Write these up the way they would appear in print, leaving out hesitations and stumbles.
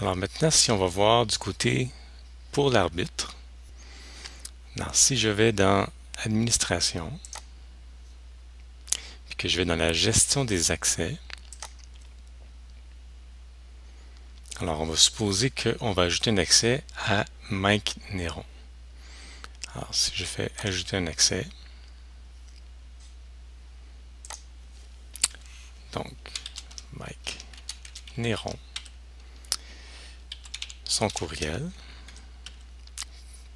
Alors maintenant, si on va voir du côté pour l'arbitre, si je vais dans Administration, puis que je vais dans la gestion des accès, alors on va supposer qu'on va ajouter un accès à Mike Néron. Alors si je fais ajouter un accès, donc Mike Néron, son courriel,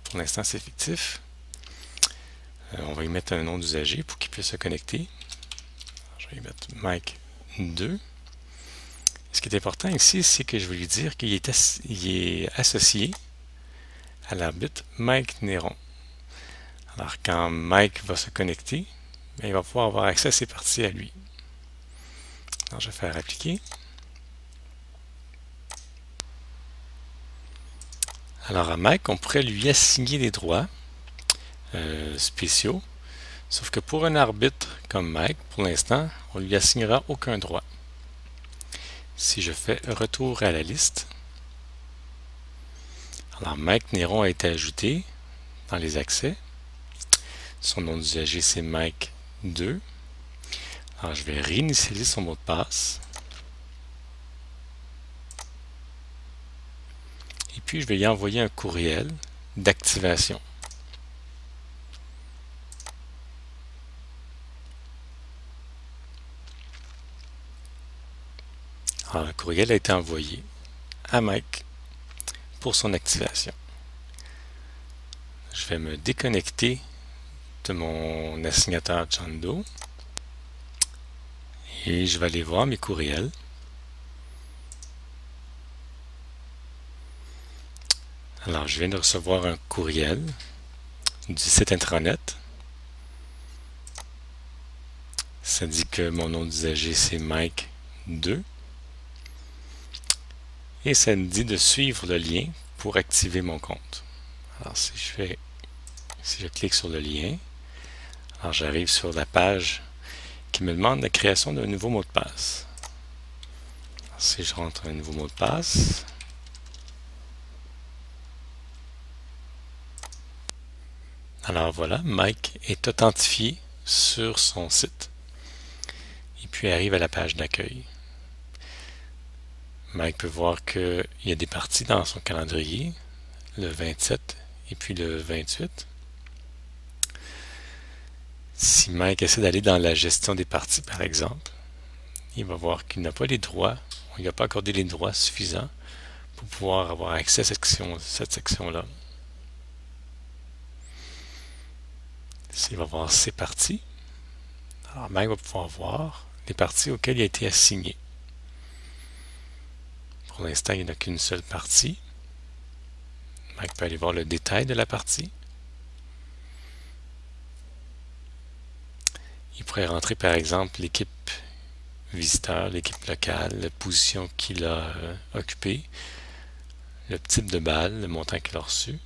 pour l'instant c'est fictif, on va y mettre un nom d'usager pour qu'il puisse se connecter. Alors, je vais y mettre Mike 2. Ce qui est important ici, c'est que je vais lui dire qu'il est, associé à l'arbitre Mike Néron. Alors quand Mike va se connecter, il va pouvoir avoir accès à ces parties à lui. Alors je vais faire appliquer. Alors à Mike, on pourrait lui assigner des droits spéciaux, sauf que pour un arbitre comme Mike, pour l'instant, on ne lui assignera aucun droit. Si je fais retour à la liste, alors Mike Néron a été ajouté dans les accès. Son nom d'usager c'est Mike 2. Alors je vais réinitialiser son mot de passe. Et puis je vais y envoyer un courriel d'activation. Alors le courriel a été envoyé à Mike pour son activation. Je vais me déconnecter de mon assignateur Chando et je vais aller voir mes courriels. Alors je viens de recevoir un courriel du site intranet. Ça dit que mon nom d'usager c'est Mike 2 et ça me dit de suivre le lien pour activer mon compte. Alors si je clique sur le lien, alors j'arrive sur la page qui me demande la création d'un nouveau mot de passe. Alors, si je rentre un nouveau mot de passe, alors voilà, Mike est authentifié sur son site. Et puis arrive à la page d'accueil. Mike peut voir qu'il y a des parties dans son calendrier, le 27 et puis le 28. Si Mike essaie d'aller dans la gestion des parties, par exemple, il va voir qu'il n'a pas les droits, il n'a pas accordé les droits suffisants pour pouvoir avoir accès à cette section-là. S'il va voir ses parties, alors Mike va pouvoir voir les parties auxquelles il a été assigné. Pour l'instant, il n'y en a qu'une seule partie. Mike peut aller voir le détail de la partie. Il pourrait rentrer par exemple l'équipe visiteur, l'équipe locale, la position qu'il a occupée, le type de balle, le montant qu'il a reçu.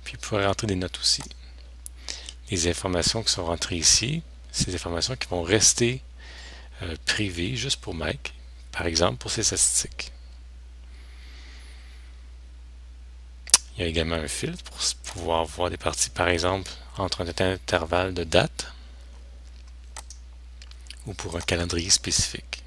Puis il pourrait rentrer des notes aussi. Les informations qui sont rentrées ici, c'est des informations qui vont rester privées juste pour Mike, par exemple pour ses statistiques. Il y a également un filtre pour pouvoir voir des parties, par exemple, entre un intervalle de date ou pour un calendrier spécifique.